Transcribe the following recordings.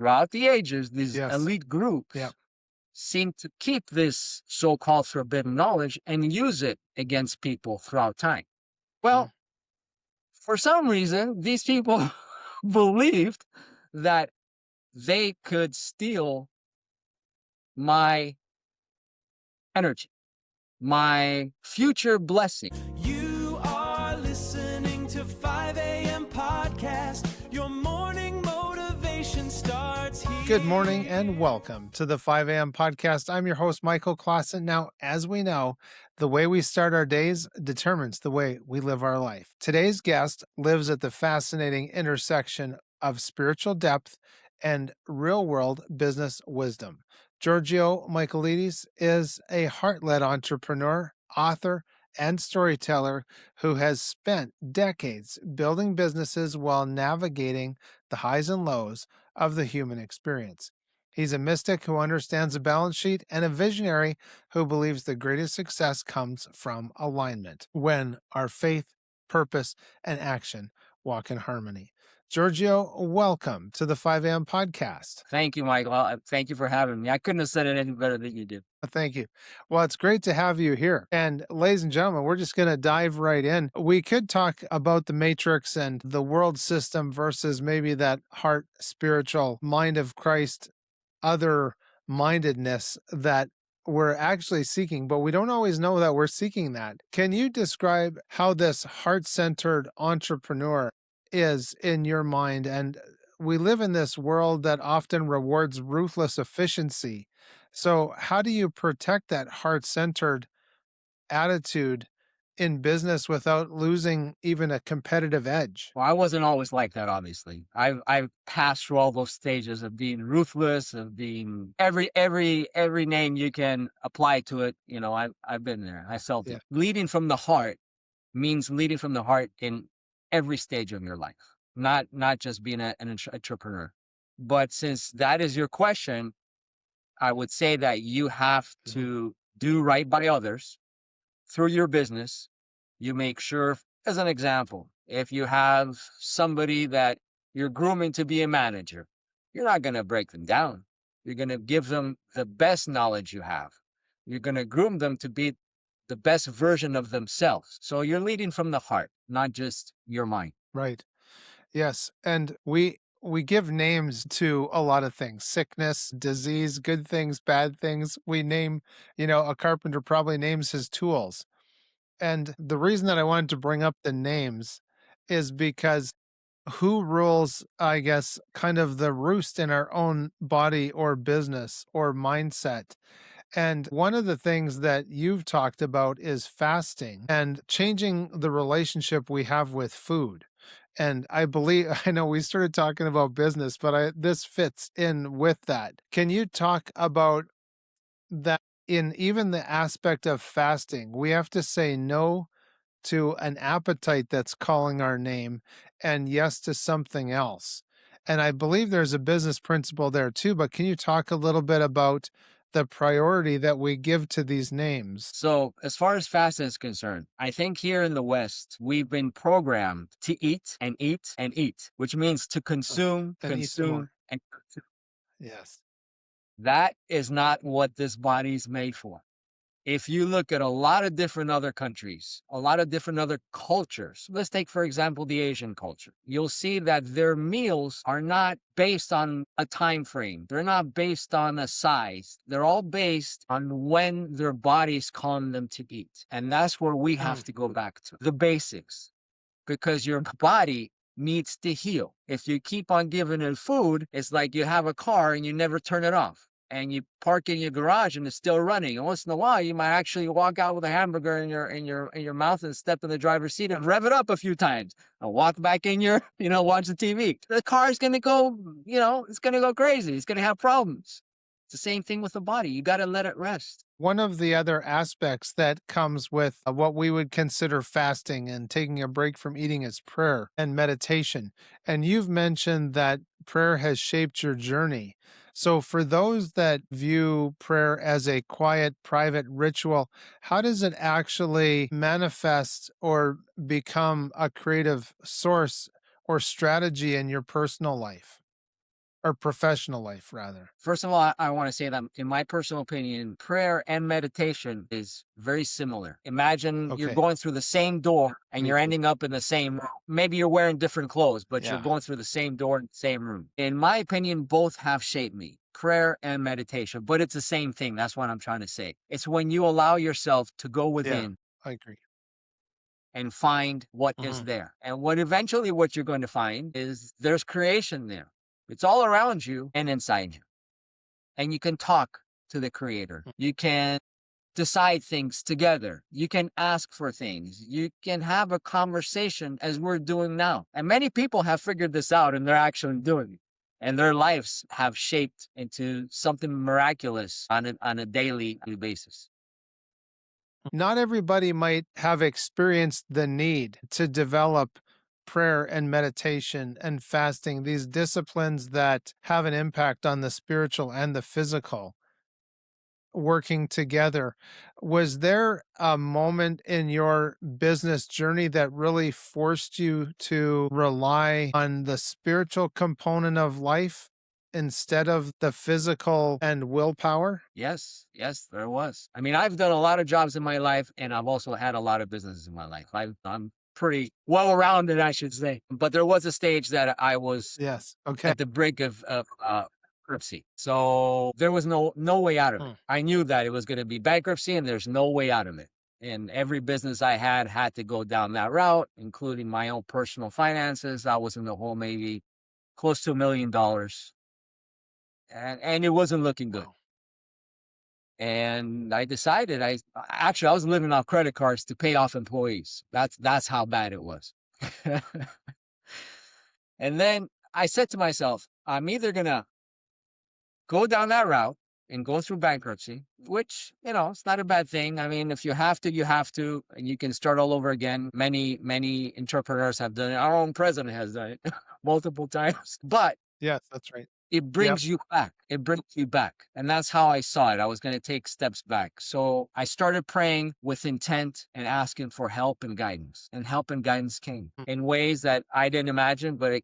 throughout the ages, these Yes. elite groups Yeah. seem to keep this so-called forbidden knowledge and use it against people throughout time. Well, for some reason, these people believed that they could steal my energy, my future blessing. You are listening to 5 a.m. podcast. Your morning motivation starts here. Good morning and welcome to the 5 a.m. podcast. I'm your host, Michael Clausen. Now, as we know, the way we start our days determines the way we live our life. Today's guest lives at the fascinating intersection of spiritual depth and real-world business wisdom. Giorgio Michaelides is a heart-led entrepreneur, author, and storyteller who has spent decades building businesses while navigating the highs and lows of the human experience. He's a mystic who understands the balance sheet and a visionary who believes the greatest success comes from alignment when our faith, purpose, and action walk in harmony. Giorgio, welcome to the 5 a.m. podcast. Thank you, Michael. Thank you for having me. I couldn't have said it any better than you did. Thank you. Well, it's great to have you here. And ladies and gentlemen, we're just going to dive right in. We could talk about the matrix and the world system versus maybe that heart, spiritual mind of Christ, other mindedness that we're actually seeking, but we don't always know that we're seeking that. Can you describe how this heart-centered entrepreneur is in your mind? And we live in this world that often rewards ruthless efficiency. So how do you protect that heart-centered attitude in business without losing even a competitive edge? Well, I wasn't always like that, obviously. I've passed through all those stages of being ruthless, of being every name you can apply to it. You know, I've been there. I felt Yeah. it. Leading from the heart means leading from the heart in every stage of your life, not just being an entrepreneur. But since that is your question, I would say that you have to do right by others through your business. You make sure, as an example, if you have somebody that you're grooming to be a manager, you're not going to break them down. You're going to give them the best knowledge you have. You're going to groom them to be the best version of themselves. So you're leading from the heart, not just your mind. Right. Yes. And we give names to a lot of things: sickness, disease, good things, bad things. We name, a carpenter probably names his tools. And the reason that I wanted to bring up the names is because who rules, I guess, kind of the roost in our own body or business or mindset. And one of the things that you've talked about is fasting and changing the relationship we have with food. And I believe, I know we started talking about business, but this fits in with that. Can you talk about that in even the aspect of fasting? We have to say no to an appetite that's calling our name and yes to something else. And I believe there's a business principle there too, but can you talk a little bit about the priority that we give to these names? So, as far as fasting is concerned, I think here in the West, we've been programmed to eat and eat and eat, which means to consume, And eat some more. consume, and consume. Yes. That is not what this body is made for. If you look at a lot of different other countries, a lot of different other cultures, let's take, for example, the Asian culture, you'll see that their meals are not based on a time frame. They're not based on a size. They're all based on when their body's calling them to eat. And that's where we have to go back to the basics, because your body needs to heal. If you keep on giving it food, it's like you have a car and you never turn it off. And you park in your garage and it's still running. And once in a while, you might actually walk out with a hamburger in your mouth and step in the driver's seat and rev it up a few times and walk back in your, watch the TV. The car's going to go, it's going to go crazy. It's going to have problems. It's the same thing with the body. You got to let it rest. One of the other aspects that comes with what we would consider fasting and taking a break from eating is prayer and meditation. And you've mentioned that prayer has shaped your journey. So for those that view prayer as a quiet, private ritual, how does it actually manifest or become a creative source or strategy in your personal life? or professional life rather? First of all, I want to say that in my personal opinion, prayer and meditation is very similar. Imagine you're Okay. going through the same door and Me you're too. ending up in the same room. Maybe you're wearing different clothes, but you're Yeah. going through the same door in the same room. In my opinion, both have shaped me. Prayer and meditation, but it's the same thing. That's what I'm trying to say. It's when you allow yourself to go Yeah. within I agree. and find what is Mhm. there. And what you're going to find is there's creation there. It's all around you and inside you. And you can talk to the creator. Mm. You can decide things together. You can ask for things. You can have a conversation as we're doing now. And many people have figured this out and they're actually doing it. And their lives have shaped into something miraculous on a daily basis. Not everybody might have experienced the need to develop prayer and meditation and fasting, these disciplines that have an impact on the spiritual and the physical working together. Was there a moment in your business journey that really forced you to rely on the spiritual component of life instead of the physical and willpower? Yes, yes, there was. I mean, I've done a lot of jobs in my life, and I've also had a lot of businesses in my life. I'm pretty well rounded, I should say. But there was a stage that I was Yes. Okay. at the brink of bankruptcy, so there was no way out of it. Hmm. I knew that it was going to be bankruptcy, and there's no way out of it. And every business I had to go down that route, including my own personal finances. I was in the hole maybe close to $1 million, and it wasn't looking good. Wow. And I decided I was living off credit cards to pay off employees. That's how bad it was. And then I said to myself, I'm either gonna go down that route and go through bankruptcy, which, it's not a bad thing. I mean, if you have to, you have to, and you can start all over again. Many entrepreneurs have done it. Our own president has done it multiple times. But Yes, that's right. it Yep. brings you back. It brings you back. And that's how I saw it. I was going to take steps back. So I started praying with intent and asking for help and guidance. And help and guidance came Mm. in ways that I didn't imagine, but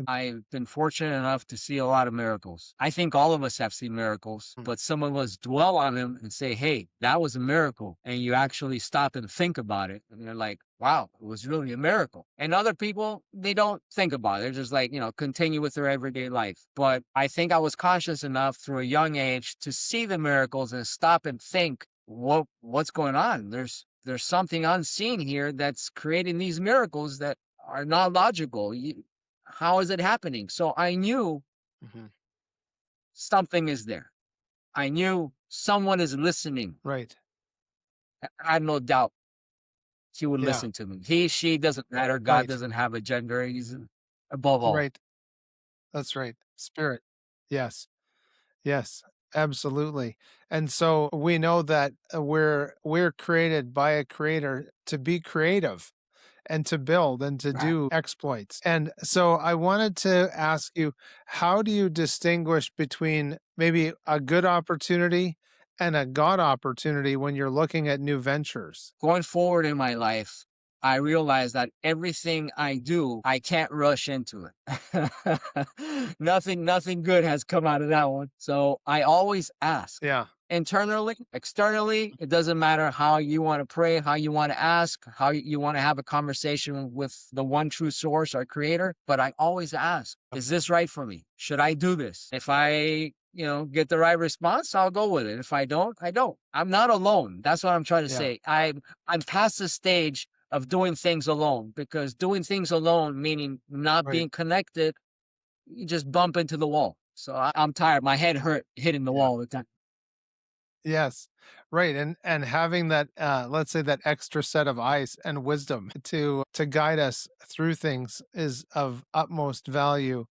I've been fortunate enough to see a lot of miracles. I think all of us have seen miracles, Mm. but some of us dwell on them and say, hey, that was a miracle. And you actually stop and think about it. And you're like, wow, it was really a miracle. And other people, they don't think about it. They're just like, continue with their everyday life. But I think I was conscious enough through a young age to see the miracles and stop and think, what's going on? There's something unseen here that's creating these miracles that are not logical. How is it happening? So I knew Mhm. something is there. I knew someone is listening. Right. I had no doubt he would Yeah. listen to me. He, she doesn't matter. God Right. doesn't have a gender. He's above all. Right. That's right. Spirit. Yes. Yes. Absolutely. And so we know that we're created by a creator to be creative and to build and to Right. do exploits. And so I wanted to ask you, how do you distinguish between maybe a good opportunity and a God opportunity when you're looking at new ventures? Going forward in my life, I realized that everything I do, I can't rush into it. Nothing good has come out of that one. So I always ask. Yeah. Internally, externally, it doesn't matter how you want to pray, how you want to ask, how you want to have a conversation with the one true source, our creator. But I always ask, is this right for me? Should I do this? If I, get the right response, I'll go with it. If I don't, I don't. I'm not alone. That's what I'm trying to Yeah. say. I'm past the stage of doing things alone, because doing things alone, meaning not Right. being connected, you just bump into the wall. So I'm tired. My head hurt hitting the Yeah. wall all the time. Yes. Right. And having that let's say that extra set of eyes and wisdom to guide us through things is of utmost value.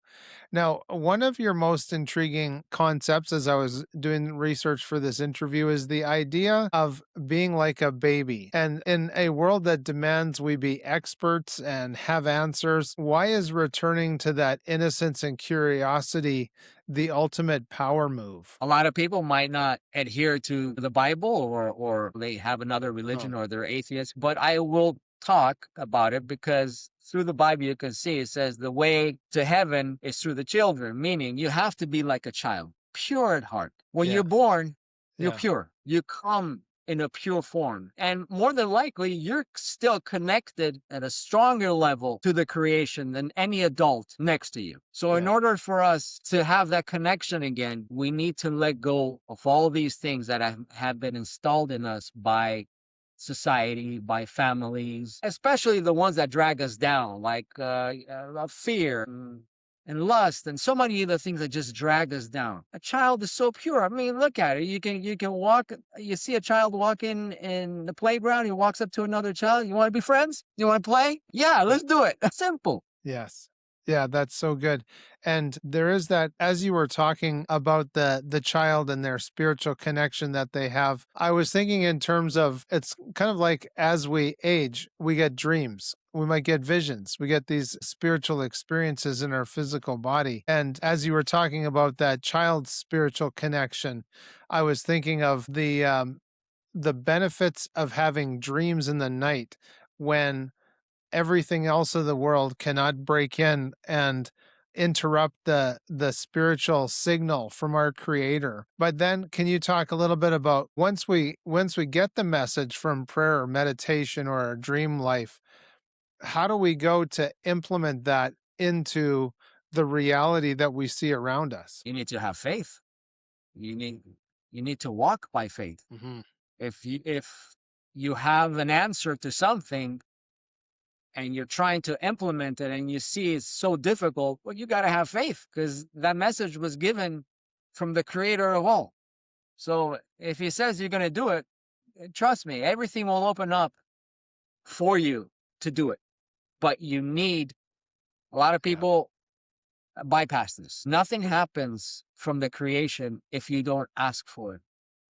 Now, one of your most intriguing concepts as I was doing research for this interview is the idea of being like a baby. And in a world that demands we be experts and have answers, why is returning to that innocence and curiosity the ultimate power move? A lot of people might not adhere to the Bible, or they have another religion, Oh, or they're atheists, but I will talk about it because through the Bible, you can see it says the way to heaven is through the children, meaning you have to be like a child, pure at heart. When Yeah. you're born, you're Yeah. pure. You come in a pure form. And more than likely, you're still connected at a stronger level to the creation than any adult next to you. So in Yeah. order for us to have that connection again, we need to let go of all these things that have been installed in us by society, by families, especially the ones that drag us down, like fear and lust and so many other things that just drag us down. A child is so pure. I mean, look at it. You can walk. You see a child walking in the playground. He walks up to another child. You want to be friends? You want to play? Yeah, let's do it. Simple. Yes. Yeah, that's so good. And there is that, as you were talking about the child and their spiritual connection that they have, I was thinking in terms of, it's kind of like as we age, we get dreams. We might get visions. We get these spiritual experiences in our physical body. And as you were talking about that child's spiritual connection, I was thinking of the benefits of having dreams in the night when everything else of the world cannot break in and interrupt the spiritual signal from our creator. But then can you talk a little bit about once we get the message from prayer or meditation or our dream life, how do we go to implement that into the reality that we see around us? You need to have faith. You need you need to walk by faith. Hmm. If you have an answer to something and you're trying to implement it and you see it's so difficult, well, you got to have faith because that message was given from the creator of all. So if he says you're going to do it, trust me, everything will open up for you to do it. But you need, a lot of Yeah. people bypass this. Nothing happens from the creation if you don't ask for it.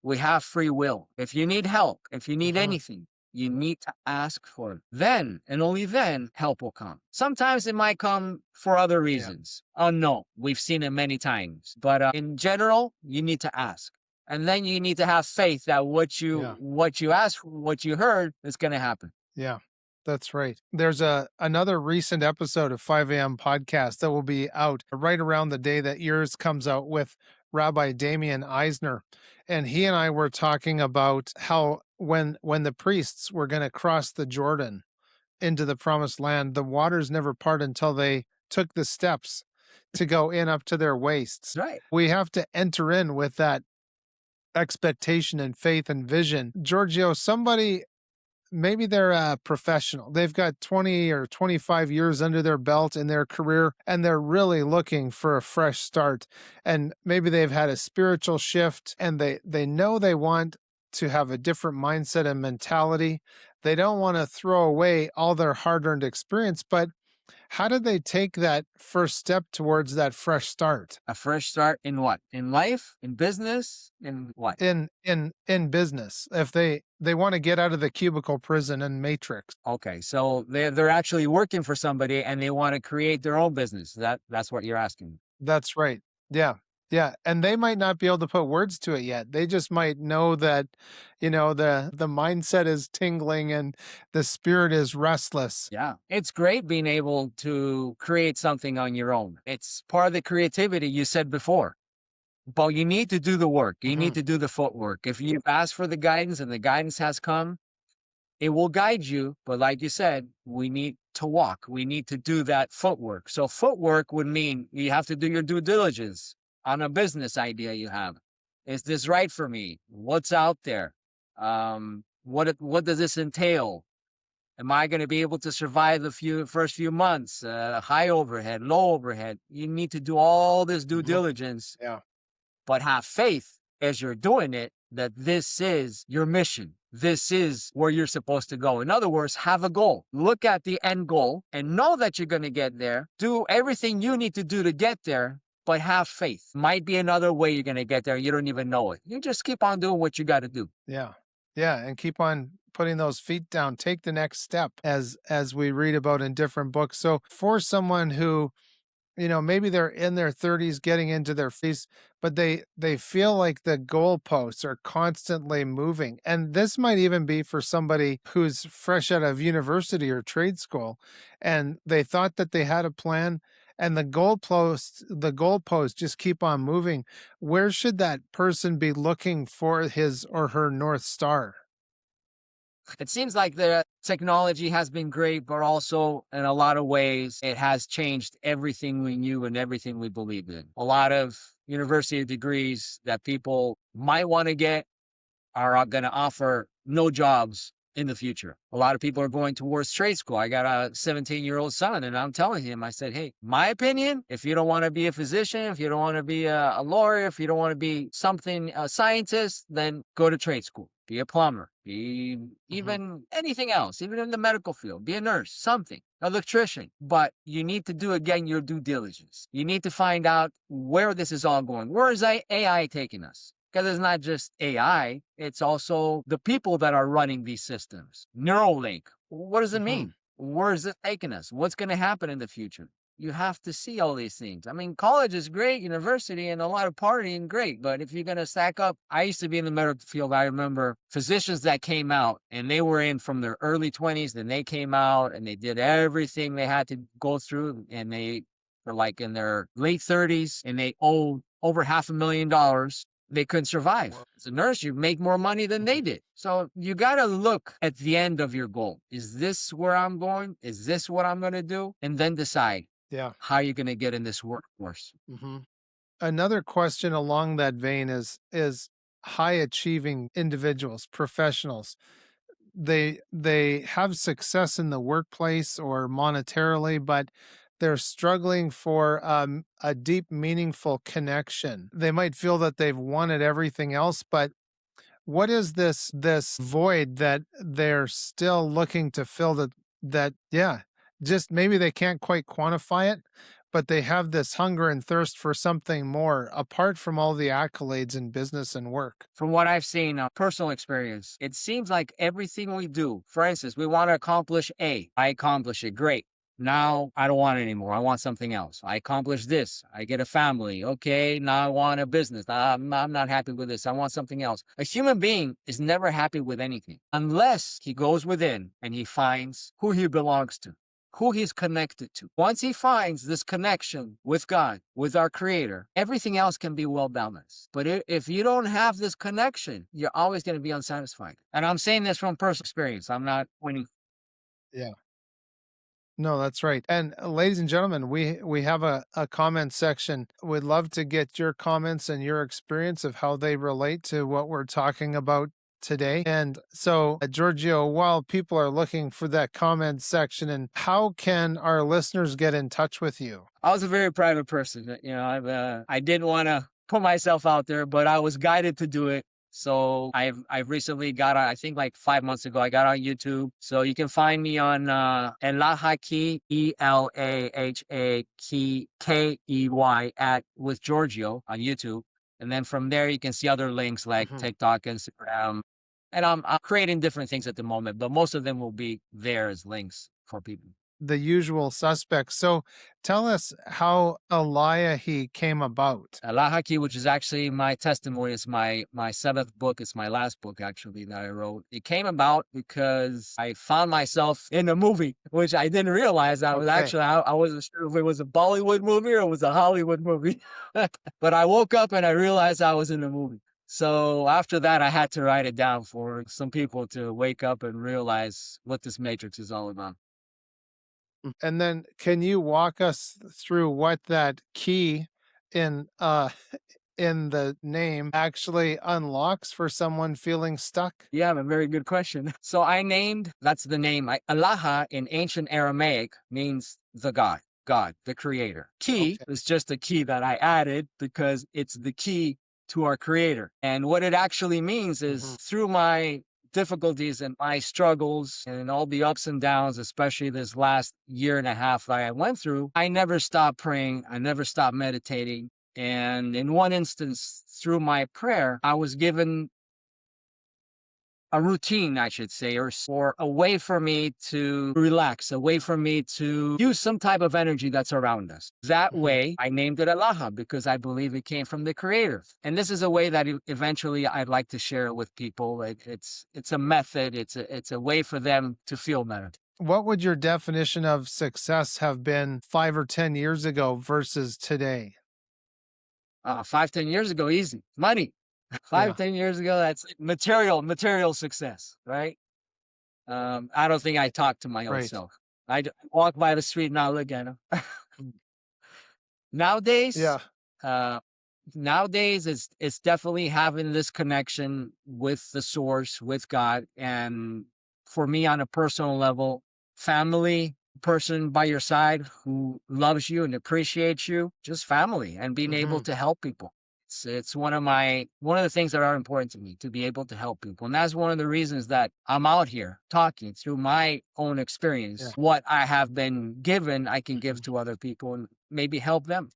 We have free will. If you need help, if you need Mhm. anything, you need to ask for it. Then and only then help will come. Sometimes it might come for other reasons. Unknown. We've seen it many times. But in general, you need to ask. And then you need to have faith that what you ask, what you heard is going to happen. Yeah, that's right. There's another recent episode of 5 a.m. podcast that will be out right around the day that yours comes out with Rabbi Damien Eisner. And he and I were talking about how when the priests were going to cross the Jordan into the promised land, the waters never part until they took the steps to go in up to their waists. That's right. We have to enter in with that expectation and faith and vision. Giorgio, somebody, maybe they're a professional. They've got 20 or 25 years under their belt in their career, and they're really looking for a fresh start. And maybe they've had a spiritual shift, and they know they want to have a different mindset and mentality. They don't want to throw away all their hard-earned experience, but how do they take that first step towards that fresh start? A fresh start in what? In life? In business? In what? In business, if they want to get out of the cubicle prison and matrix. Okay, so they're actually working for somebody and they want to create their own business. That's what you're asking. That's right. Yeah. Yeah. And they might not be able to put words to it yet. They just might know that, the mindset is tingling and the spirit is restless. Yeah, it's great being able to create something on your own. It's part of the creativity you said before. But you need to do the work. You need to do the footwork. If you ask for the guidance and the guidance has come, it will guide you. But like you said, we need to walk. We need to do that footwork. So footwork would mean you have to do your due diligence on a business idea you have. Is this right for me? What's out there? What does this entail? Am I going to be able to survive the first few months? High overhead, low overhead. You need to do all this due diligence. Yeah. But have faith as you're doing it that this is your mission. This is where you're supposed to go. In other words, have a goal. Look at the end goal and know that you're going to get there. Do everything you need to do to get there, but have faith. Might be another way you're going to get there. You don't even know it. You just keep on doing what you got to do. Yeah. Yeah. And keep on putting those feet down. Take the next step as we read about in different books. So for someone who maybe they're in their 30s getting into their 50s, but they feel like the goalposts are constantly moving. And this might even be for somebody who's fresh out of university or trade school, and they thought that they had a plan, and the goalposts just keep on moving. Where should that person be looking for his or her North Star? It seems like the technology has been great, but also in a lot of ways, it has changed everything we knew and everything we believed in. A lot of university degrees that people might want to get are going to offer no jobs in the future. A lot of people are going towards trade school. I got a 17-year-old son, and I'm telling him, I said, hey, my opinion, if you don't want to be a physician, if you don't want to be a lawyer, if you don't want to be something, a scientist, then go to trade school. Be a plumber, be even anything else, even in the medical field, be a nurse, something, electrician. But you need to do, again, your due diligence. You need to find out where this is all going. Where is AI taking us? Because it's not just AI, it's also the people that are running these systems. Neuralink, what does it mean? Where is it taking us? What's going to happen in the future? You have to see all these things. I mean, college is great, university and a lot of partying, great. But if you're going to stack up, I used to be in the medical field. I remember physicians that came out and they were in from their early 20s, then they came out and they did everything they had to go through. And they were like in their late 30s and they owed over $500,000. They couldn't survive. As a nurse, you make more money than they did. So you got to look at the end of your goal. Is this where I'm going? Is this what I'm going to do? And then decide how you're going to get in this workforce. Another question along that vein is high achieving individuals, professionals. They have success in the workplace or monetarily, but they're struggling for a deep, meaningful connection. They might feel that they've wanted everything else, but what is this void that they're still looking to fill? Just maybe they can't quite quantify it, but they have this hunger and thirst for something more apart from all the accolades in business and work. From what I've seen, personal experience, it seems like everything we do, for instance, we want to accomplish A. I accomplish it. Great. Now I don't want it anymore. I want something else. I accomplish this. I get a family. Okay. Now I want a business. I'm not happy with this. I want something else. A human being is never happy with anything unless he goes within and he finds who he belongs to, who he's connected to. Once he finds this connection with God, with our creator, everything else can be well balanced. But if you don't have this connection, you're always going to be unsatisfied. And I'm saying this from personal experience. I'm not winning. Yeah. No, that's right. And ladies and gentlemen, we have a comment section. We'd love to get your comments and your experience of how they relate to what we're talking about today. And so, Giorgio, while people are looking for that comment section, and how can our listeners get in touch with you? I was a very private person. I didn't want to put myself out there, but I was guided to do it. So I've recently got, I think like 5 months ago, I got on YouTube. So you can find me on Elahaki, ELAHAKEY with Giorgio on YouTube. And then from there, you can see other links like TikTok, Instagram. And I'm creating different things at the moment, but most of them will be there as links for people. The usual suspects. So tell us how Eliahi came about. Elahaki, which is actually my testimony, is my seventh book. It's my last book, actually, that I wrote. It came about because I found myself in a movie, which I didn't realize I was actually, I wasn't sure if it was a Bollywood movie or it was a Hollywood movie. But I woke up and I realized I was in a movie. So after that, I had to write it down for some people to wake up and realize what this matrix is all about. And then can you walk us through what that key in the name actually unlocks for someone feeling stuck? Yeah, a very good question. So that's the name. Allah in ancient Aramaic means the God, the creator. Key is just a key that I added because it's the key to our creator. And what it actually means is through my difficulties and my struggles and all the ups and downs, especially this last year and a half that I went through, I never stopped praying. I never stopped meditating. And in one instance, through my prayer, I was given a routine, I should say, or a way for me to relax, a way for me to use some type of energy that's around us. That way, I named it Allah because I believe it came from the Creator. And this is a way that eventually I'd like to share it with people. It's a method. It's a way for them to feel better. What would your definition of success have been 5 or 10 years ago versus today? 5, 10 years ago, easy money. 5, 10 years ago, that's material success, right? I don't think I talk to my old Right. self. Walk by the street and I look at him. Nowadays, Yeah. nowadays it's definitely having this connection with the source, with God, and for me on a personal level, family, person by your side who loves you and appreciates you, just family, and being able to help people. It's one of the things that are important to me, to be able to help people. And that's one of the reasons that I'm out here talking through my own experience. Yeah. What I have been given, I can give to other people and maybe help them.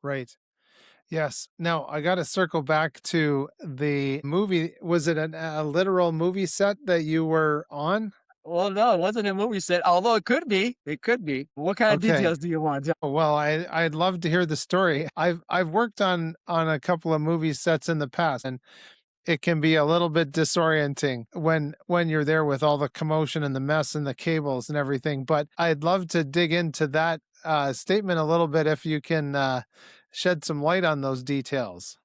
Right. Yes. Now I got to circle back to the movie. Was it a literal movie set that you were on? Well, no, it wasn't a movie set, although it could be. It could be. What kind of Okay. details do you want? Well, I'd love to hear the story. I've worked on a couple of movie sets in the past, and it can be a little bit disorienting when you're there with all the commotion and the mess and the cables and everything. But I'd love to dig into that statement a little bit if you can shed some light on those details.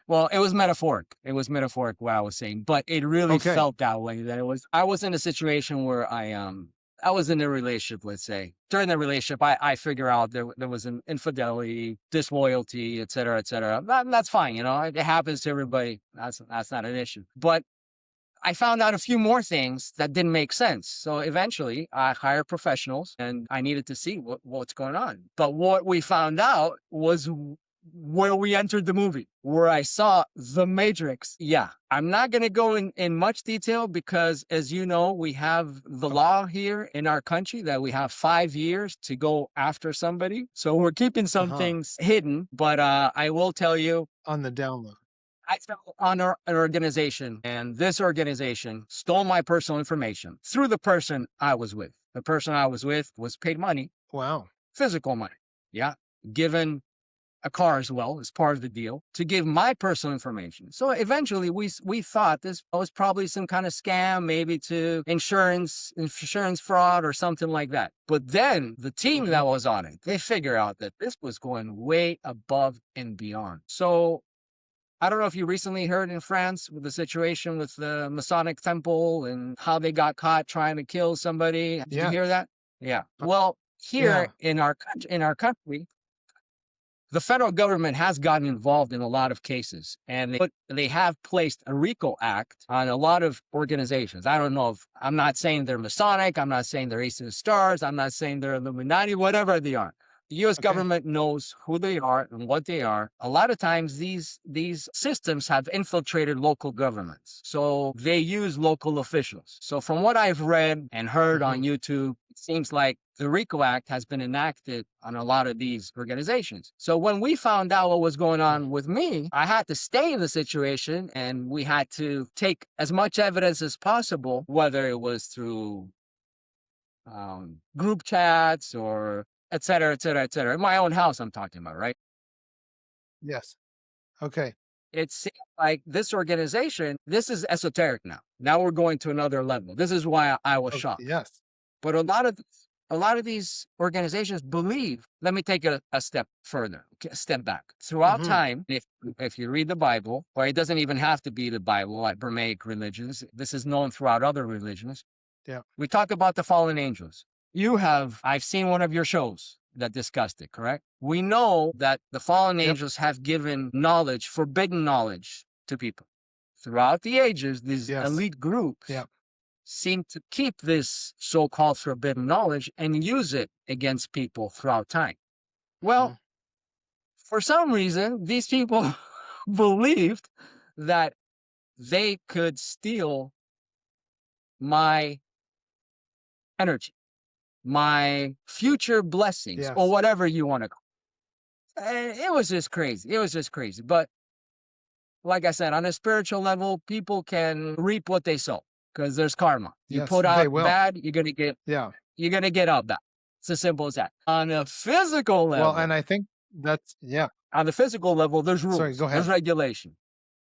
Well, it was metaphoric. It was metaphoric what I was saying, but it really Okay. felt that way. I was in a situation where I was in a relationship, let's say. During the relationship, I figure out there was an infidelity, disloyalty, et cetera, et cetera. That's fine, it happens to everybody. That's not an issue. But I found out a few more things that didn't make sense. So eventually I hired professionals and I needed to see what's going on. But what we found out was where we entered the movie, where I saw the Matrix. Yeah, I'm not going to go in much detail because, as you know, we have the law here in our country that we have 5 years to go after somebody. So we're keeping some things hidden, but I will tell you. On the download. I fell on an organization, and this organization stole my personal information through the person I was with. The person I was with was paid money. Wow. Physical money. Yeah. Given a car as well as part of the deal to give my personal information. So eventually we thought this was probably some kind of scam, maybe to insurance fraud or something like that. But then the team that was on it, they figured out that this was going way above and beyond. So I don't know if you recently heard in France with the situation with the Masonic temple and how they got caught trying to kill somebody. Did you hear that? Yeah. Well, here in our country, the federal government has gotten involved in a lot of cases, and they have placed a RICO Act on a lot of organizations. I don't know if I'm not saying they're Masonic, I'm not saying they're Eastern Stars, I'm not saying they're Illuminati, whatever they are. The U.S. government knows who they are and what they are. A lot of times these systems have infiltrated local governments. So they use local officials. So from what I've read and heard on YouTube, it seems like the RICO Act has been enacted on a lot of these organizations. So when we found out what was going on with me, I had to stay in the situation and we had to take as much evidence as possible, whether it was through group chats or et cetera, et cetera, et cetera. In my own house, I'm talking about, right? Yes. Okay. It seems like this organization, this is esoteric now. Now we're going to another level. This is why I was shocked. Yes. But a lot of these organizations believe, let me take a step further, a step back. Throughout time, if you read the Bible, or it doesn't even have to be the Bible, like Brahmaic religions, this is known throughout other religions. Yeah. We talk about the fallen angels. I've seen one of your shows that discussed it, correct? We know that the fallen angels have given knowledge, forbidden knowledge to people. Throughout the ages, these elite groups seem to keep this so-called forbidden knowledge and use it against people throughout time. Well, for some reason, these people believed that they could steal my energy, my future blessings, or whatever you want to call it. It was just crazy. But like I said, on a spiritual level, people can reap what they sow because there's karma. You Yes, put they out will. bad, Yeah. you're gonna get out bad. It's as simple as that. On a physical Well, and level, I think that's yeah. there's Sorry, rules, go there's ahead. regulation.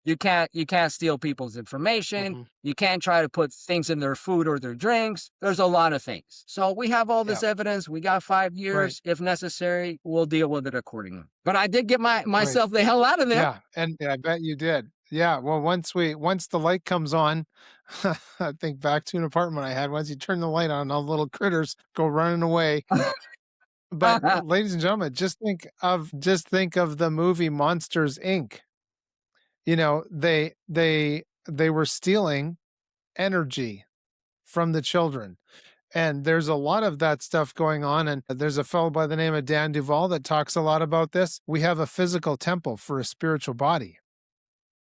You can't steal people's information. Mhm. You can't try to put things in their food or their drinks. There's a lot of things. So we have all Yeah. this evidence. We got 5 years. Right. If necessary, we'll deal with it accordingly. But I did get Right. myself the hell out of there. Yeah, and I bet you did. Yeah, well, once the light comes on, I think back to an apartment I had. Once you turn the light on, all the little critters go running away. But ladies and gentlemen, just think of the movie Monsters Inc. You know, they were stealing energy from the children. And there's a lot of that stuff going on. And there's a fellow by the name of Dan Duvall that talks a lot about this. We have a physical temple for a spiritual body.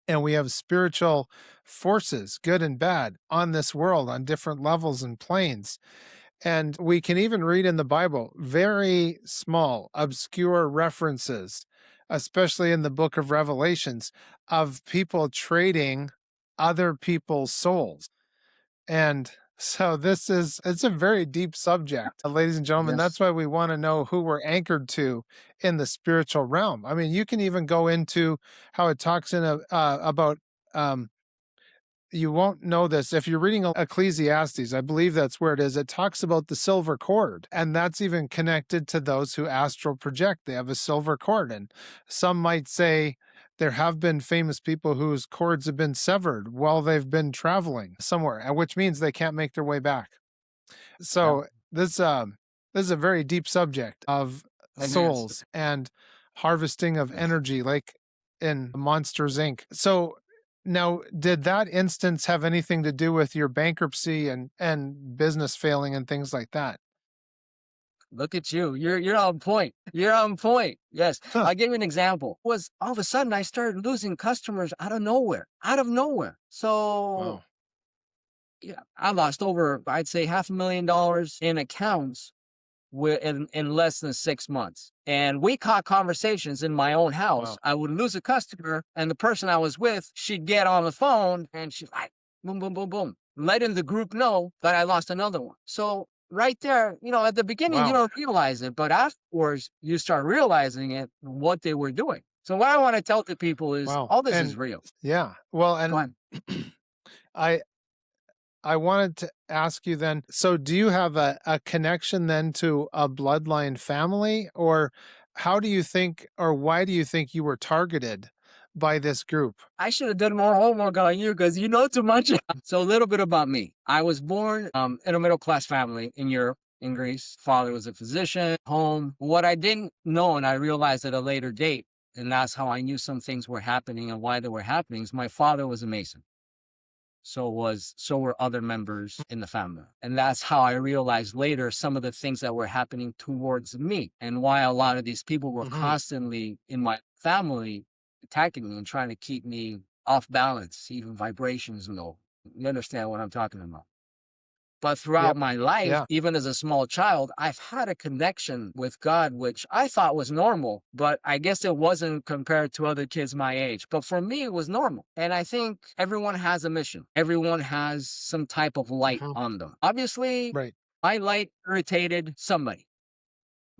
And we have spiritual forces, good and bad, on this world on different levels and planes. And we can even read in the Bible very small, obscure references, especially in the book of Revelations, of people trading other people's souls. And so it's a very deep subject, ladies and gentlemen. That's Yes. why we want to know who we're anchored to in the spiritual realm. I mean, you can even go into how it talks about um, you won't know this if you're reading Ecclesiastes. I believe that's where it is. It talks about the silver cord, and that's even connected to those who astral project. They have a silver cord, and some might say there have been famous people whose cords have been severed while they've been traveling somewhere, which means they can't make their way back. Yep. So this is a very deep subject of It is. souls and harvesting of energy, like in Monsters Inc. So now, did that instance have anything to do with your bankruptcy and business failing and things like that? Look at you. You're on point. You're on point. Yes. Huh. I'll give you an example. Was all of a sudden I started losing customers out of nowhere. Out of nowhere. So Wow. yeah, I lost over, I'd say, $500,000 in accounts in less than 6 months. And we caught conversations in my own house. Wow. I would lose a customer, and the person I was with, she'd get on the phone and she's like, boom, boom, boom, boom, letting the group know that I lost another one. So right there, at the beginning, you Wow. don't realize it, but afterwards, you start realizing it, what they were doing. So what I want to tell to people is Wow. all this is And real. yeah. Well, Go and ahead. I I wanted to ask you then, so do you have a connection then to a bloodline family, or how do you think, or why do you think you were targeted by this group? I should have done more homework on you because you know too much. So a little bit about me. I was born in a middle-class family in Europe, in Greece. Father was a physician, home. What I didn't know, and I realized at a later date, and that's how I knew some things were happening and why they were happening, is my father was a Mason. So were other members in the family. And that's how I realized later some of the things that were happening towards me and why a lot of these people were Mhm. constantly in my family attacking me and trying to keep me off balance, even vibrations low. You understand what I'm talking about? But throughout Yep. my life, Yeah. even as a small child, I've had a connection with God, which I thought was normal, but I guess it wasn't compared to other kids my age. But for me, it was normal. And I think everyone has a mission. Everyone has some type of light Mhm. on them. Obviously, Right. my light irritated somebody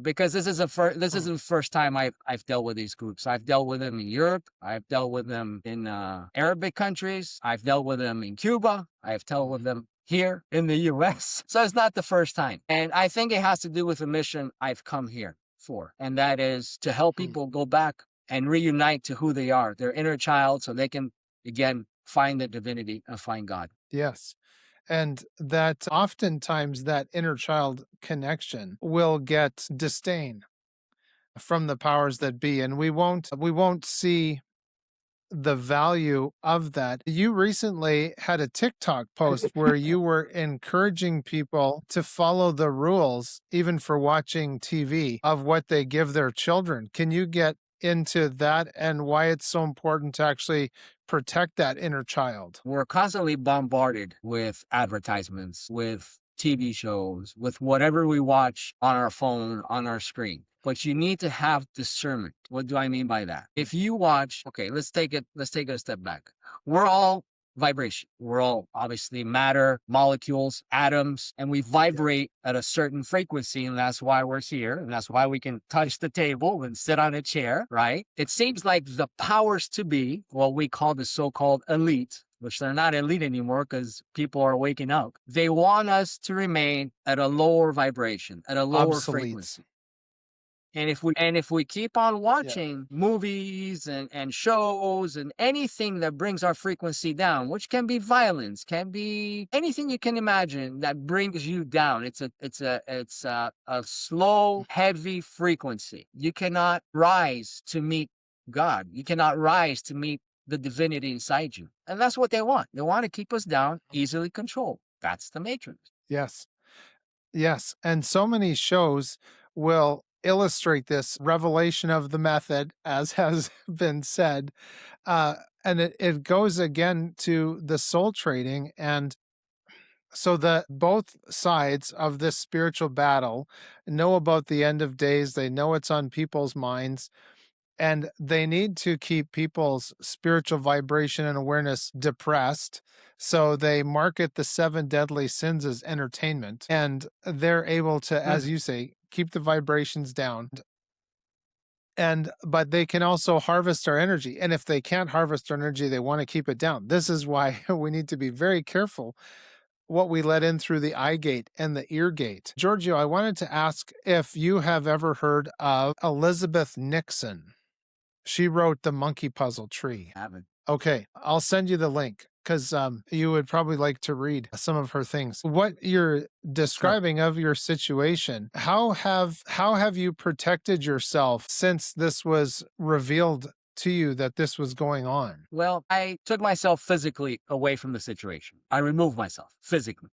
because this Mm. isn't the first time I've dealt with these groups. I've dealt with them in Europe. I've dealt with them in Arabic countries. I've dealt with them in Cuba. I've dealt with them here in the US. So it's not the first time. And I think it has to do with the mission I've come here for. And that is to help Mm. people go back and reunite to who they are, their inner child, so they can, again, find the divinity and find God. Yes. And that oftentimes that inner child connection will get disdain from the powers that be, and we won't see the value of that. You recently had a TikTok post where you were encouraging people to follow the rules, even for watching TV, of what they give their children. Can you get into that and why it's so important to actually protect that inner child? We're constantly bombarded with advertisements, with TV shows, with whatever we watch on our phone, on our screen. but you need to have discernment. What do I mean by that? If you watch, okay, let's take it a step back. We're all vibration. We're all obviously matter, molecules, atoms, and we vibrate at a certain frequency. And that's why we're here. And that's why we can touch the table and sit on a chair, right? It seems like the powers to be, what we call the so-called elite, which they're not elite anymore because people are waking up. They want us to remain at a lower vibration, at a lower Obsolete. frequency. And if we keep on watching movies and shows and anything that brings our frequency down, which can be violence, can be anything you can imagine that brings you down. It's a slow, heavy frequency. You cannot rise to meet God. You cannot rise to meet the divinity inside you. And that's what they want. They want to keep us down, easily controlled. That's the matrix. Yes. Yes. And so many shows will illustrate this revelation of the method, as has been said. And it goes again to the soul trading. And so the both sides of this spiritual battle know about the end of days. They know it's on people's minds. And they need to keep people's spiritual vibration and awareness depressed. So they market the 7 deadly sins as entertainment. And they're able to, as you say, keep the vibrations down. But they can also harvest our energy. And if they can't harvest our energy, they want to keep it down. This is why we need to be very careful what we let in through the eye gate and the ear gate. Giorgio, I wanted to ask if you have ever heard of Elizabeth Nixon. She wrote The Monkey Puzzle Tree. I haven't. Okay, I'll send you the link because you would probably like to read some of her things. What you're describing of your situation, how have you protected yourself since this was revealed to you that this was going on? Well, I took myself physically away from the situation. I removed myself physically.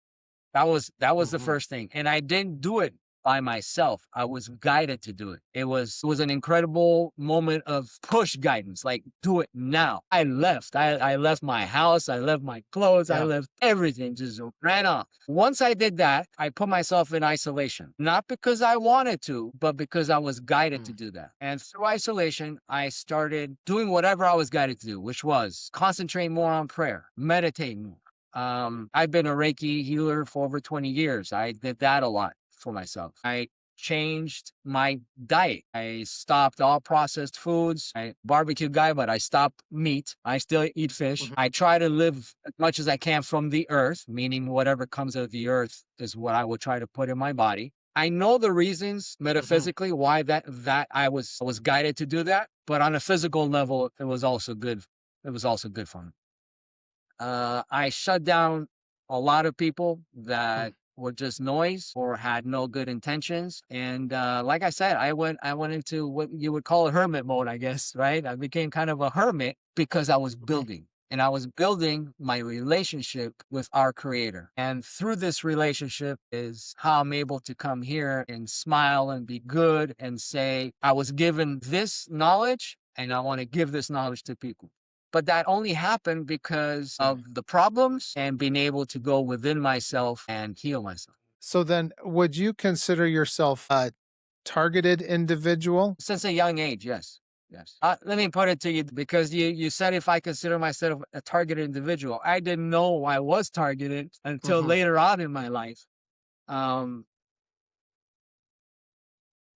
That was the first thing. And I didn't do it by myself. I was guided to do it. It was an incredible moment of push guidance, like do it now. I left. I left my house. I left my clothes. I left everything, just ran off. Once I did that, I put myself in isolation, not because I wanted to, but because I was guided to do that. And through isolation, I started doing whatever I was guided to do, which was concentrate more on prayer, meditate more. I've been a Reiki healer for over 20 years. I did that a lot for myself. I changed my diet. I stopped all processed foods. I'm a barbecue guy, but I stopped meat. I still eat fish. I try to live as much as I can from the earth, meaning whatever comes out of the earth is what I will try to put in my body. I know the reasons metaphysically why that I was guided to do that, but on a physical level, it was also good. It was also good for me. I shut down a lot of people that were just noise or had no good intentions. And like I said, I went into what you would call a hermit mode, I guess, right? I became kind of a hermit because I was building. And I was building my relationship with our creator. And through this relationship is how I'm able to come here and smile and be good and say, I was given this knowledge and I want to give this knowledge to people. But that only happened because of the problems and being able to go within myself and heal myself. So then would you consider yourself a targeted individual? Since a young age, yes. Yes. Let me put it to you, because you said if I consider myself a targeted individual. I didn't know I was targeted until later on in my life.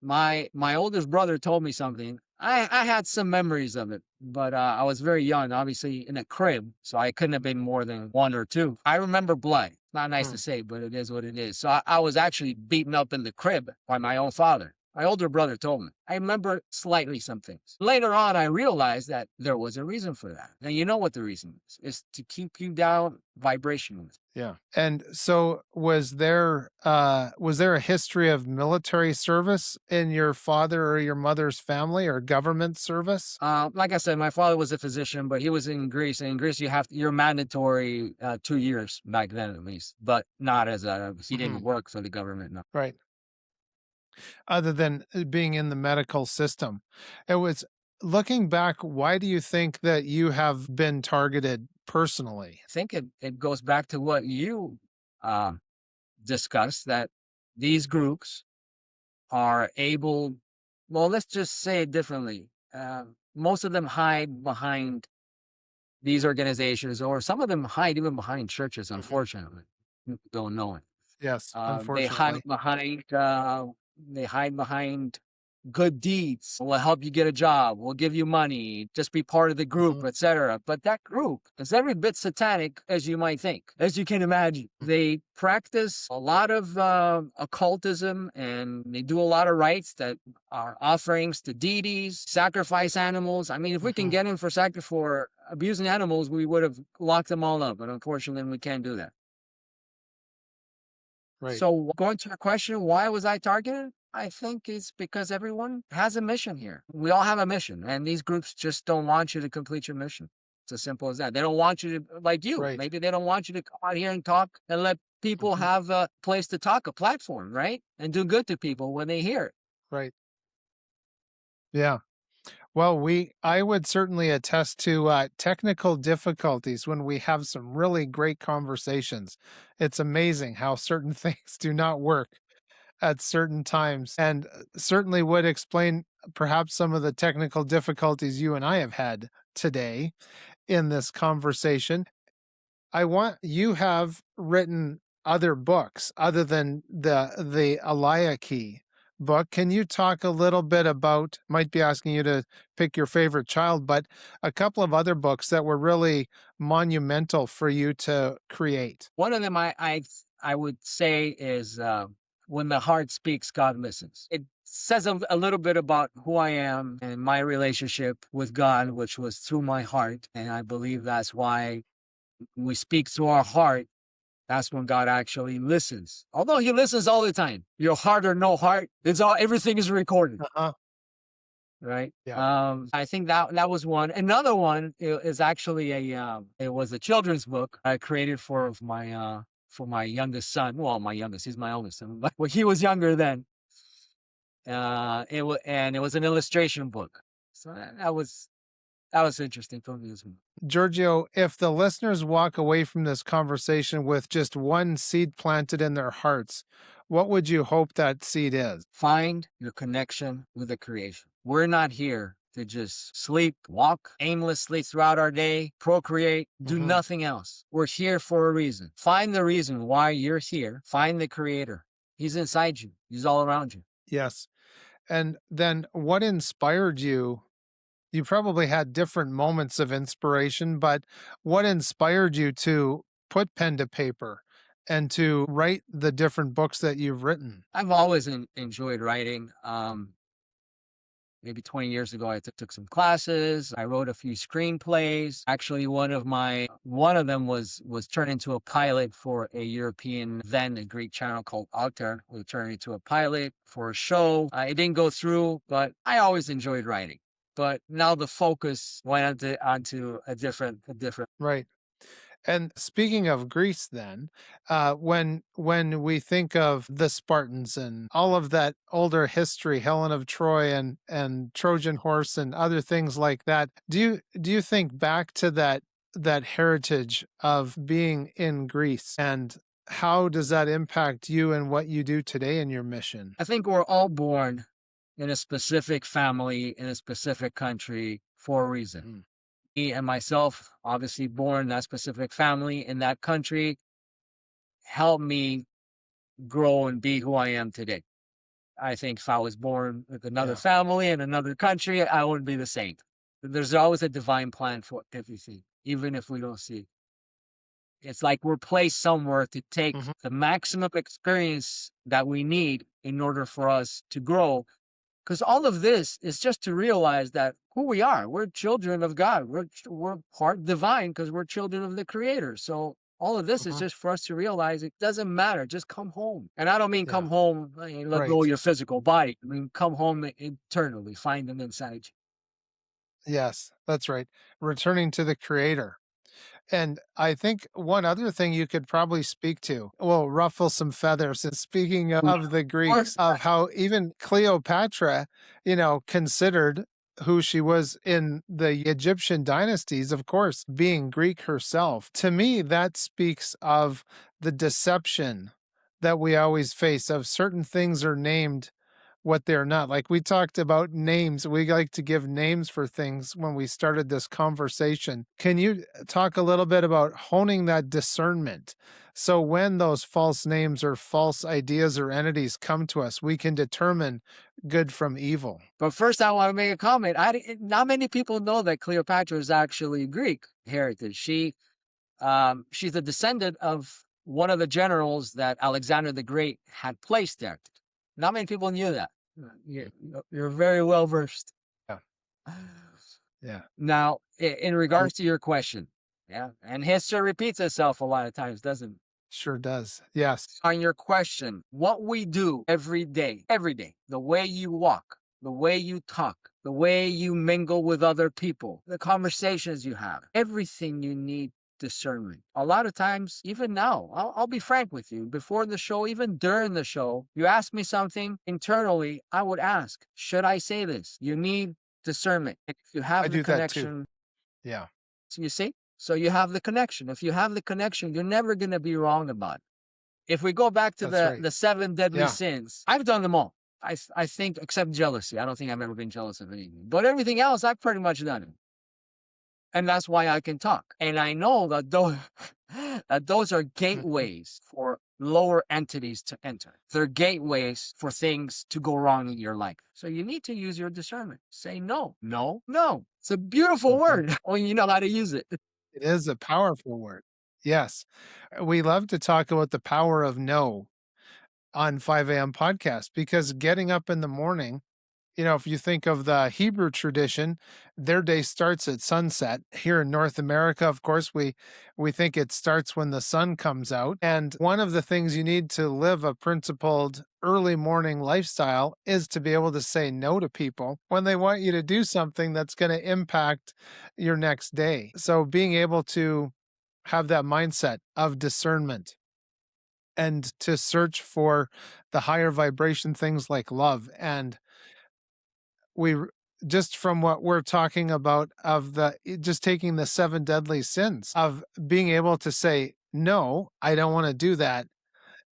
My oldest brother told me something. I had some memories of it, but I was very young, obviously in a crib, so I couldn't have been more than 1 or 2. I remember blood. Not nice to say, but it is what it is. So I was actually beaten up in the crib by my own father. My older brother told me. I remember slightly some things. Later on, I realized that there was a reason for that. And you know what the reason is. It's to keep you down vibrationally. Yeah. And so was there a history of military service in your father or your mother's family, or government service? Like I said, my father was a physician, but he was in Greece. And in Greece, you're mandatory 2 years back then, at least, but not he didn't work for the government. No. Right. Other than being in the medical system. It was, looking back, why do you think that you have been targeted personally? I think it goes back to what you discussed, that these groups are able well, let's just say it differently. Most of them hide behind these organizations, or some of them hide even behind churches, unfortunately. People don't know it. Yes, They hide unfortunately. behind good deeds. We'll help you get a job. We'll give you money. Just be part of the group, etc. But that group is every bit satanic as you might think, as you can imagine. They practice a lot of occultism, and they do a lot of rites that are offerings to deities, sacrifice animals. I mean, if we can get them for abusing animals, we would have locked them all up. But unfortunately, we can't do that. Right. So going to your question, why was I targeted? I think it's because everyone has a mission here. We all have a mission, and these groups just don't want you to complete your mission. It's as simple as that. They don't want you to, like you, Right. maybe they don't want you to come out here and talk and let people have a place to talk, a platform, right? And do good to people when they hear it. Right. Yeah. Well, I would certainly attest to technical difficulties when we have some really great conversations. It's amazing how certain things do not work at certain times, and certainly would explain perhaps some of the technical difficulties you and I have had today in this conversation. You have written other books other than the Eliaki book. Can you talk a little bit about, might be asking you to pick your favorite child, but a couple of other books that were really monumental for you to create? One of them I would say is When the Heart Speaks, God Listens. It says a little bit about who I am and my relationship with God, which was through my heart. And I believe that's why we speak through our heart. That's when God actually listens. Although he listens all the time. Your heart or no heart, everything is recorded. Right. Yeah. I think that was one. Another one is actually it was a children's book I created for my youngest son. Well, my youngest, he's my oldest son, but he was younger then. It was an illustration book. So that was interesting for me as well. Giorgio, if the listeners walk away from this conversation with just one seed planted in their hearts, what would you hope that seed is? Find your connection with the creation. We're not here to just sleep, walk aimlessly throughout our day, procreate, do nothing else. We're here for a reason. Find the reason why you're here. Find the creator. He's inside you. He's all around you. Yes. And then what inspired you? You probably had different moments of inspiration, but what inspired you to put pen to paper and to write the different books that you've written? I've always enjoyed writing. Maybe 20 years ago, I took some classes. I wrote a few screenplays. Actually, one of them was turned into a pilot for a European, then a Greek channel called Alter. We turned it into a pilot for a show. It didn't go through, but I always enjoyed writing. But now the focus went onto a different. Right. And speaking of Greece, then, when we think of the Spartans and all of that older history, Helen of Troy and Trojan Horse and other things like that, do you think back to that heritage of being in Greece, and how does that impact you and what you do today in your mission? I think we're all born in a specific family, in a specific country for a reason. Me and myself, obviously born in that specific family in that country, helped me grow and be who I am today. I think if I was born with another family in another country, I wouldn't be the same. There's always a divine plan for everything, even if we don't see it. It's like we're placed somewhere to take the maximum experience that we need in order for us to grow. Because all of this is just to realize that who we are. We're children of God. We're part divine because we're children of the Creator. So all of this is just for us to realize it doesn't matter. Just come home. And I don't mean come home, let go of your physical body. I mean, come home internally. Find them inside you. Yes, that's right. Returning to the Creator. And I think one other thing you could probably speak to, well, ruffle some feathers. And speaking of the Greeks, of how even Cleopatra, considered who she was in the Egyptian dynasties, of course, being Greek herself. To me, that speaks of the deception that we always face, of certain things are named what they're not. Like we talked about names, we like to give names for things when we started this conversation. Can you talk a little bit about honing that discernment? So when those false names or false ideas or entities come to us, we can determine good from evil. But first, I want to make a comment. Not many people know that Cleopatra is actually Greek heritage. She's a descendant of one of the generals that Alexander the Great had placed there. Not many people knew that. You're very well versed. Yeah. Yeah. Now, in regards to your question, yeah, and history repeats itself a lot of times, doesn't it? Sure does. Yes. On your question, what we do every day, the way you walk, the way you talk, the way you mingle with other people, the conversations you have, everything you need discernment. A lot of times, even now, I'll be frank with you, before the show, even during the show, you ask me something internally, I would ask, should I say this? You need discernment. If you have I the do that too. connection, Yeah. so you see? So you have the connection. If you have the connection, you're never going to be wrong about it. If we go back to That's right. the 7 deadly Yeah. sins, I've done them all. I think, except jealousy. I don't think I've ever been jealous of anything. But everything else, I've pretty much done it. And that's why I can talk. And I know that those are gateways for lower entities to enter. They're gateways for things to go wrong in your life. So you need to use your discernment. Say no, no, no. It's a beautiful word when you know how to use it. It is a powerful word. Yes. We love to talk about the power of no on 5 a.m. podcast because getting up in the morning, if you think of the Hebrew tradition, their day starts at sunset. Here in North America, of course, we think it starts when the sun comes out. And one of the things you need to live a principled early morning lifestyle is to be able to say no to people when they want you to do something that's going to impact your next day. So being able to have that mindset of discernment and to search for the higher vibration things like love. And just from what we're talking about of just taking the 7 deadly sins of being able to say, no, I don't want to do that.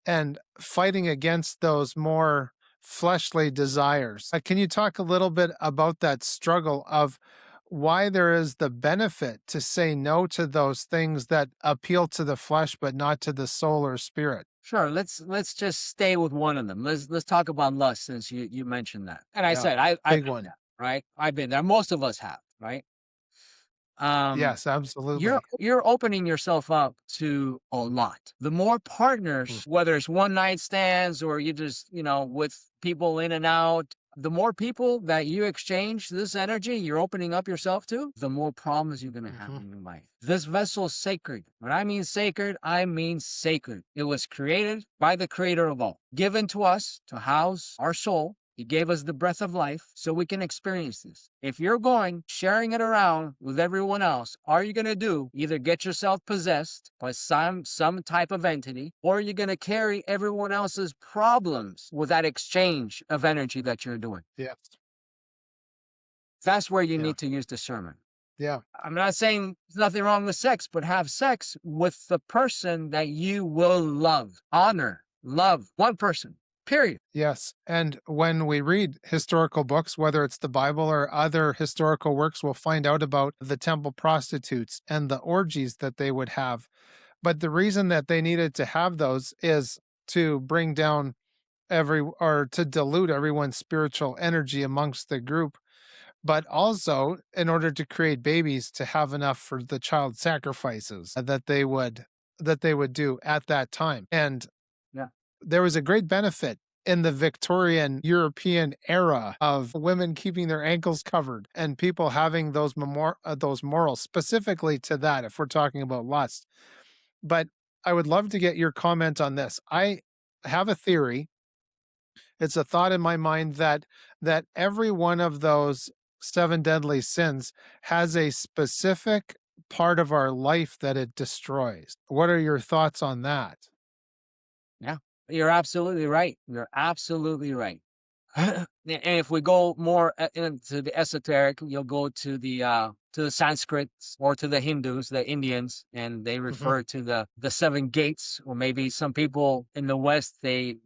And fighting against those more fleshly desires. Can you talk a little bit about that struggle of why there is the benefit to say no to those things that appeal to the flesh, but not to the soul or spirit? Sure. Let's just stay with one of them. Let's talk about lust since you mentioned that. And I said I've big been one. there, right? I've been there. Most of us have, right? Yes, absolutely. You're opening yourself up to a lot. The more partners, whether it's one night stands or you just, with people in and out, the more people that you exchange this energy you're opening up yourself to, the more problems you're going to have in your life. This vessel is sacred. When I mean sacred, I mean sacred. It was created by the creator of all, given to us to house our soul. He gave us the breath of life so we can experience this. If you're sharing it around with everyone else, all you're going to do, either get yourself possessed by some type of entity, or you're going to carry everyone else's problems with that exchange of energy that you're doing. Yes. That's where you need to use discernment. Yeah. I'm not saying there's nothing wrong with sex, but have sex with the person that you will love, honor, love, one person. Period. Yes. And when we read historical books, whether it's the Bible or other historical works, we'll find out about the temple prostitutes and the orgies that they would have. But the reason that they needed to have those is to bring down to dilute everyone's spiritual energy amongst the group, but also in order to create babies to have enough for the child sacrifices that they would do at that time. And there was a great benefit in the Victorian European era of women keeping their ankles covered and people having those morals specifically to that, if we're talking about lust. But I would love to get your comment on this. I have a theory. It's a thought in my mind that every one of those 7 deadly sins has a specific part of our life that it destroys. What are your thoughts on that? Yeah. You're absolutely right. You're absolutely right. And if we go more into the esoteric, you'll go to the Sanskrits or to the Hindus, the Indians, and they refer to the seven gates. Or maybe some people in the West they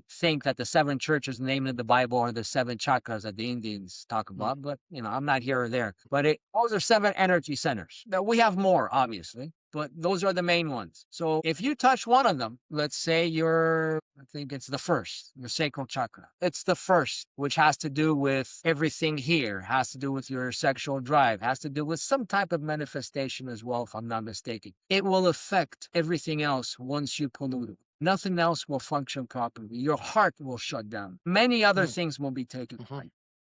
think that the seven churches named in the Bible are the seven chakras that the Indians talk about. But I'm not here or there. But those are seven energy centers. Now we have more, obviously, but those are the main ones. So if you touch one of them, let's say I think it's the first, your sacral chakra. It's the first, which has to do with everything here, has to do with your sexual drive, has to do with some type of manifestation as well, if I'm not mistaken. It will affect everything else once you pollute it. Nothing else will function properly. Your heart will shut down. Many other things will be taken place.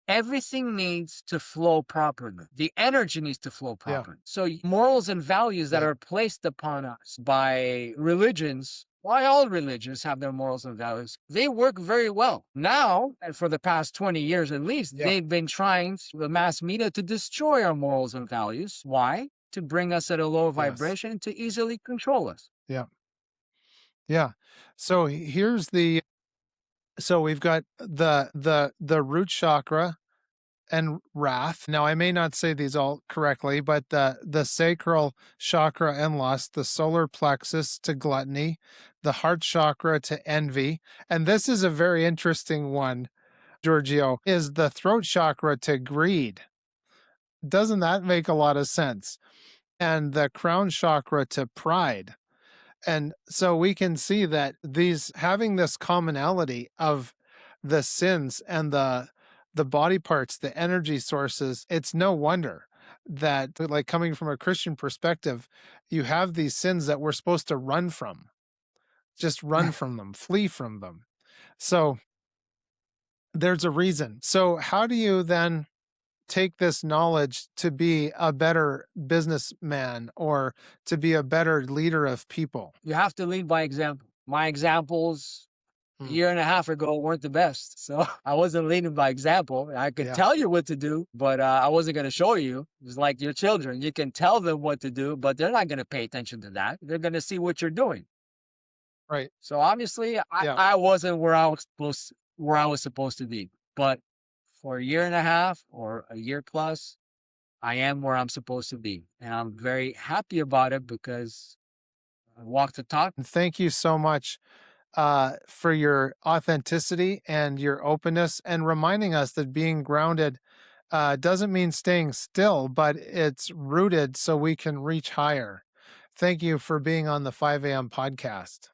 Everything needs to flow properly. The energy needs to flow properly. So morals and values that are placed upon us by religions, why all religions have their morals and values, they work very well. Now, and for the past 20 years at least, they've been trying through the mass media to destroy our morals and values. Why? To bring us at a low vibration and to easily control us. Yeah. So so we've got the root chakra and wrath. Now, I may not say these all correctly, but the sacral chakra and lust, the solar plexus to gluttony, the heart chakra to envy. And this is a very interesting one, Giorgio, is the throat chakra to greed. Doesn't that make a lot of sense? And the crown chakra to pride. And so we can see that these having this commonality of the sins and the body parts, the energy sources, it's no wonder that, like, coming from a Christian perspective, you have these sins that we're supposed to run from. Just run from them, flee from them. So there's a reason. So how do you then take this knowledge to be a better businessman or to be a better leader of people? You have to lead by example. My examples a year and a half ago weren't the best. So I wasn't leading by example. I could tell you what to do, but I wasn't going to show you. It's like your children. You can tell them what to do, but they're not going to pay attention to that. They're going to see what you're doing. Right. So obviously I wasn't where I was supposed to be. But for a year and a half or a year plus, I am where I'm supposed to be. And I'm very happy about it because I walk the talk. And thank you so much for your authenticity and your openness and reminding us that being grounded doesn't mean staying still, but it's rooted so we can reach higher. Thank you for being on the 5 a.m. podcast.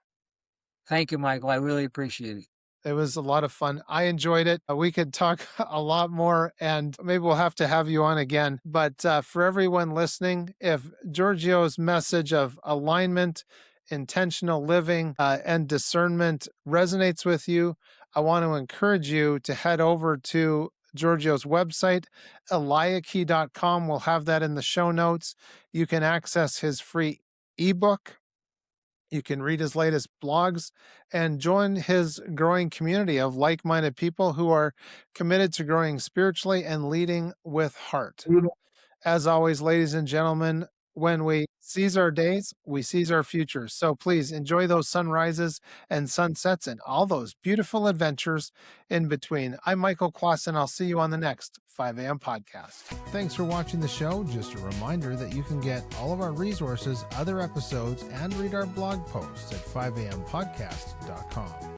Thank you, Michael. I really appreciate it. It was a lot of fun. I enjoyed it. We could talk a lot more, and maybe we'll have to have you on again. But for everyone listening, if Giorgio's message of alignment, intentional living, and discernment resonates with you, I want to encourage you to head over to Giorgio's website, eliaki.com. We'll have that in the show notes. You can access his free ebook. You can read his latest blogs and join his growing community of like-minded people who are committed to growing spiritually and leading with heart. As always, ladies and gentlemen, when we seize our days, we seize our futures. So please enjoy those sunrises and sunsets and all those beautiful adventures in between. I'm Michael Clausen. I'll see you on the next 5 a.m. podcast. Thanks for watching the show. Just a reminder that you can get all of our resources, other episodes, and read our blog posts at 5ampodcast.com.